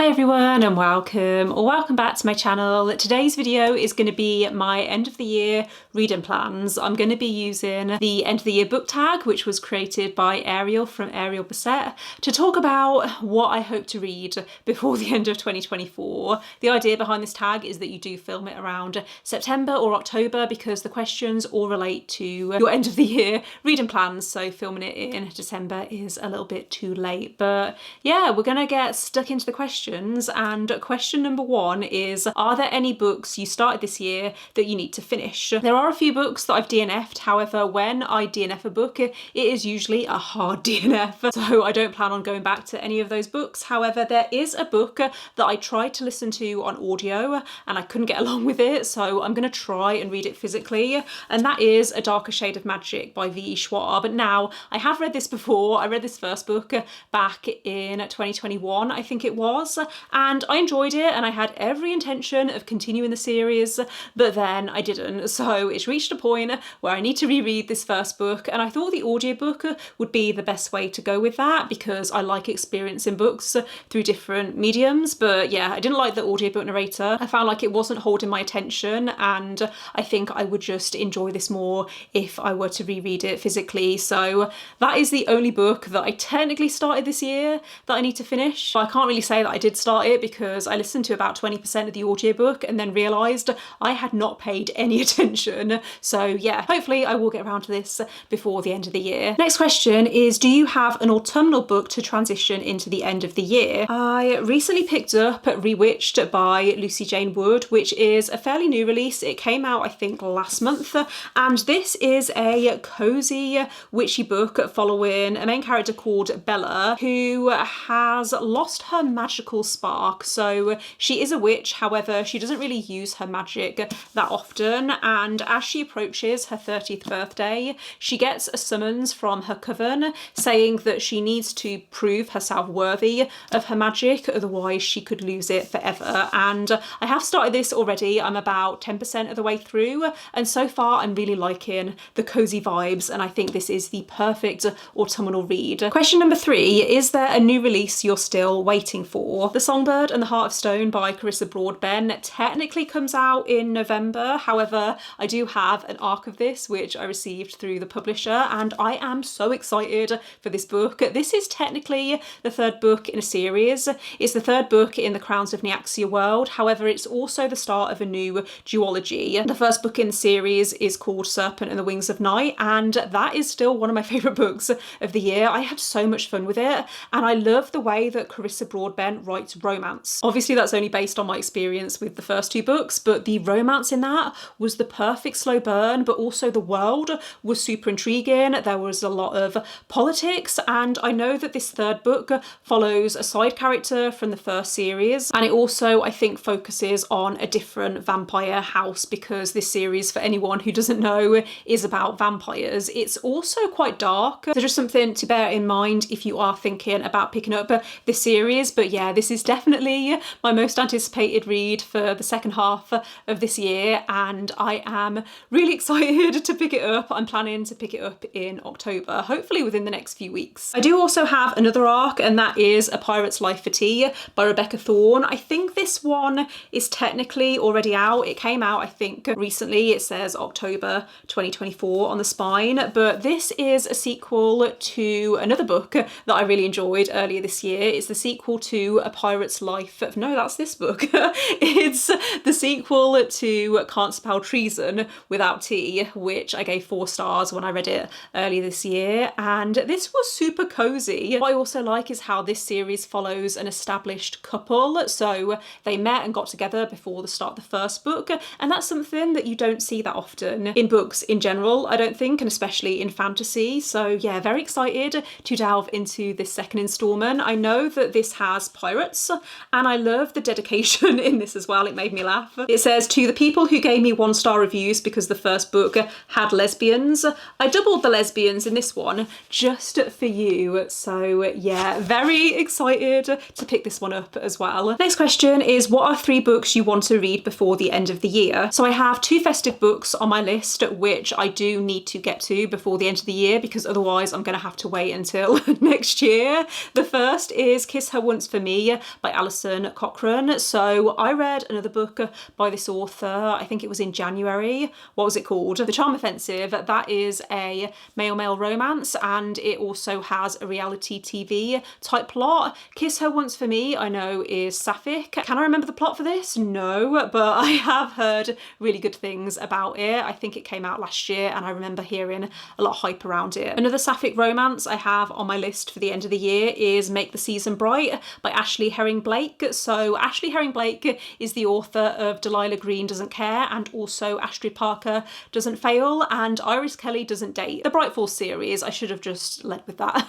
Hi everyone and welcome or welcome back to my channel. Today's video is going to be my end of the year reading plans. I'm going to be using the end of the year book tag, which was created by Ariel from Ariel Bassett, to talk about what I hope to read before the end of 2024. The idea behind this tag is that you do film it around September or October because the questions all relate to your end of the year reading plans, so filming it in December is a little bit too late. But yeah, we're going to get stuck into the questions. And question number one is, are there any books you started this year that you need to finish? There are a few books that I've DNF'd. However, when I DNF a book, it is usually a hard DNF, so I don't plan on going back to any of those books. However, there is a book that I tried to listen to on audio and I couldn't get along with it, so I'm going to try and read it physically, and that is A Darker Shade of Magic by V. Schwab. Now, I have read this before. I read this first book back in 2021, I think it was, and I enjoyed it and I had every intention of continuing the series, but then I didn't. So it's reached a point where I need to reread this first book, and I thought the audiobook would be the best way to go with that because I like experiencing books through different mediums. But yeah, I didn't like the audiobook narrator. I found like it wasn't holding my attention, and I think I would just enjoy this more if I were to reread it physically. So that is the only book that I technically started this year that I need to finish. But I can't really say that I did start it because I listened to about 20% of the audiobook and then realised I had not paid any attention. So yeah, hopefully I will get around to this before the end of the year. Next question is, do you have an autumnal book to transition into the end of the year? I recently picked up Rewitched by Lucy Jane Wood, which is a fairly new release. It came out I think last month, and this is a cosy witchy book following a main character called Bella, who has lost her magical spark. So she is a witch, however she doesn't really use her magic that often, and as she approaches her 30th birthday she gets a summons from her coven saying that she needs to prove herself worthy of her magic, otherwise she could lose it forever. And I have started this already. I'm about 10% of the way through, and so far I'm really liking the cozy vibes, and I think this is the perfect autumnal read. Question number three, is there a new release you're still waiting for? The Songbird and the Heart of Stone by Carissa Broadbent technically comes out in November. However, I do have an ARC of this which I received through the publisher, and I am so excited for this book. This is technically the third book in a series. It's the third book in the Crowns of Nyaxia world. However, it's also the start of a new duology. The first book in the series is called Serpent and the Wings of Night, and that is still one of my favourite books of the year. I had so much fun with it, and I love the way that Carissa Broadbent writes romance. Obviously that's only based on my experience with the first two books, but the romance in that was the perfect slow burn, but also the world was super intriguing. There was a lot of politics, and I know that this third book follows a side character from the first series, and it also I think focuses on a different vampire house because this series, for anyone who doesn't know, is about vampires. It's also quite dark, so just something to bear in mind if you are thinking about picking up this series. But yeah, this is definitely my most anticipated read for the second half of this year, and I am really excited to pick it up. I'm planning to pick it up in October, hopefully within the next few weeks. I do also have another ARC, and that is A Pirate's Life for Tea by Rebecca Thorne. I think this one is technically already out. It came out I think recently. It says October 2024 on the spine, but this is a sequel to another book that I really enjoyed earlier this year. It's the sequel to A Pirate's Life. No, that's this book. It's the sequel to Can't Spell Treason Without Tea, which I gave 4 stars when I read it earlier this year, and this was super cozy. What I also like is how this series follows an established couple, so they met and got together before the start of the first book, and that's something that you don't see that often in books in general, I don't think, and especially in fantasy. So yeah, very excited to delve into this second instalment. I know that this has pirates, and I love the dedication in this as well. It made me laugh. It says, to the people who gave me 1-star reviews because the first book had lesbians, I doubled the lesbians in this one just for you. So yeah, very excited to pick this one up as well. Next question is, what are 3 books you want to read before the end of the year? So I have 2 festive books on my list which I do need to get to before the end of the year because otherwise I'm going to have to wait until next year. The first is Kiss Her Once for Me Me by Alison, Cochrun. So I read another book by this author, I think it was in January. What was it called? The Charm Offensive. That is a male-male romance, and it also has a reality TV type plot. Kiss Her Once for Me, I know, is sapphic. Can I remember the plot for this? No, but I have heard really good things about it. I think it came out last year and I remember hearing a lot of hype around it. Another sapphic romance I have on my list for the end of the year is Make the Season Bright by Ashley Herring Blake. So Ashley Herring Blake is the author of Delilah Green Doesn't Care and also Astrid Parker Doesn't Fail and Iris Kelly Doesn't Date. The Bright Falls series, I should have just led with that.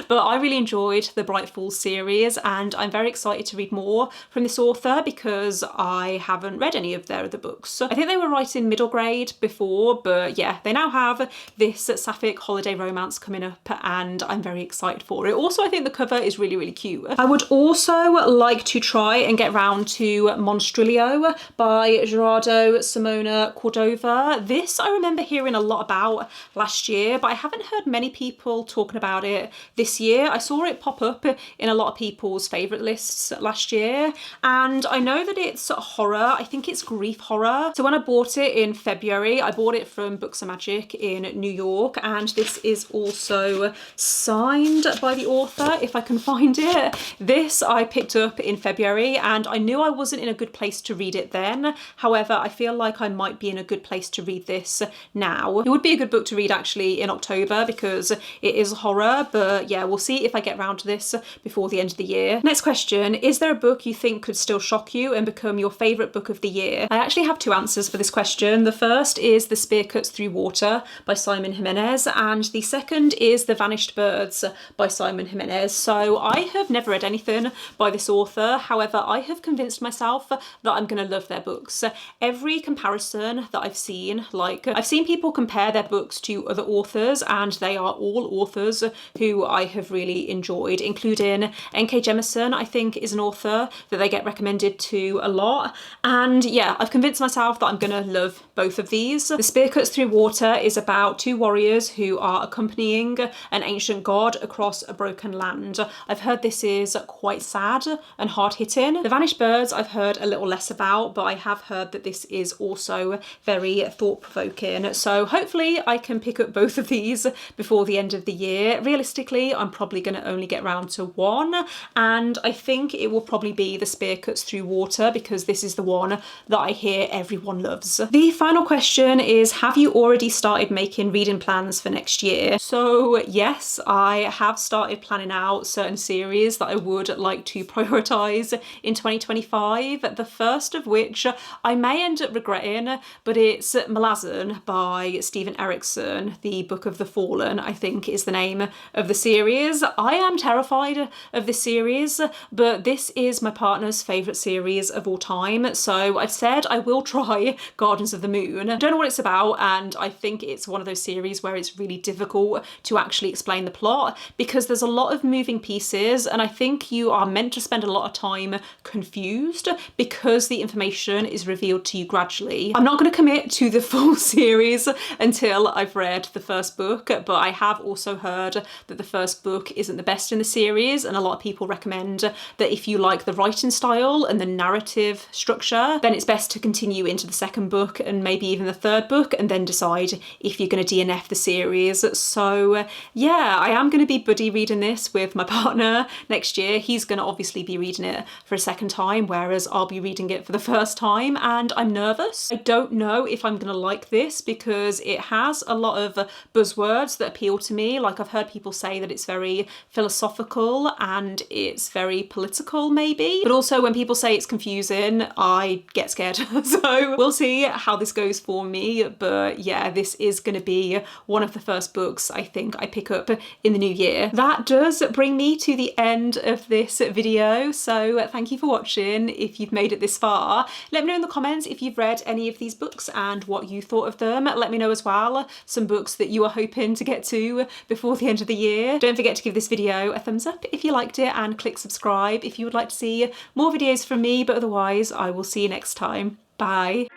But I really enjoyed the Bright Falls series and I'm very excited to read more from this author because I haven't read any of their other books. I think they were writing middle grade before, but yeah, they now have this sapphic holiday romance coming up and I'm very excited for it. Also, I think the cover is really, really cute. I would also like to try and get round to Monstrilio by Gerardo Simona Cordova. This I remember hearing a lot about last year, but I haven't heard many people talking about it this year. I saw it pop up in a lot of people's favourite lists last year, and I know that it's horror. I think it's grief horror. So when I bought it in February, I bought it from Books and Magic in New York, and this is also signed by the author, if I can find it. This I picked up in February and I knew I wasn't in a good place to read it then. However, I feel like I might be in a good place to read this now. It would be a good book to read actually in October because it is horror, but yeah, we'll see if I get round to this before the end of the year. Next question, is there a book you think could still shock you and become your favourite book of the year? I actually have two answers for this question. The first is The Spear Cuts Through Water by Simon Jimenez, and the second is The Vanished Birds by Simon Jimenez. So I have never read anything by this author. However, I have convinced myself that I'm going to love their books. Every comparison that I've seen, like I've seen people compare their books to other authors and they are all authors who I have really enjoyed, including N.K. Jemisin, I think is an author that they get recommended to a lot. And yeah, I've convinced myself that I'm going to love both of these. The Spear Cuts Through Water is about two warriors who are accompanying an ancient god across a broken land. I've heard this is quite sad and hard-hitting. The Vanished Birds I've heard a little less about, but I have heard that this is also very thought-provoking. So hopefully I can pick up both of these before the end of the year. Realistically, I'm probably going to only get round to one, and I think it will probably be The Spear Cuts Through Water because this is the one that I hear everyone loves. The final question is, have you already started making reading plans for next year? So yes, I have started planning out certain series that I would like to prioritise in 2025. The first of which I may end up regretting, but it's Malazan by Stephen Erikson. The Book of the Fallen, I think, is the name of the series. I am terrified of this series, but this is my partner's favourite series of all time, so I've said I will try Gardens of the Moon. I don't know what it's about, and I think it's one of those series where it's really difficult to actually explain the plot because there's a lot of moving pieces, and I think you are meant to spend a lot of time confused because the information is revealed to you gradually. I'm not going to commit to the full series until I've read the first book, but I have also heard that the first book isn't the best in the series, and a lot of people recommend that if you like the writing style and the narrative structure, then it's best to continue into the second book and maybe even the third book and then decide if you're going to DNF the series. So yeah, I am going to be buddy reading this with my partner next year. He's going to obviously be reading it for a second time, whereas I'll be reading it for the first time, and I'm nervous. I don't know if I'm going to like this because it has a lot of buzzwords that appeal to me. Like I've heard people say that it's very philosophical and it's very political maybe, but also when people say it's confusing, I get scared. So we'll see how this goes for me, but yeah, this is going to be one of the first books I think I pick up in the new year. That does bring me to the end of this video, so thank you for watching. If you've made it this far, let me know in the comments if you've read any of these books and what you thought of them. Let me know as well some books that you are hoping to get to before the end of the year. Don't forget to give this video a thumbs up if you liked it and click subscribe if you would like to see more videos from me, but otherwise I will see you next time. Bye.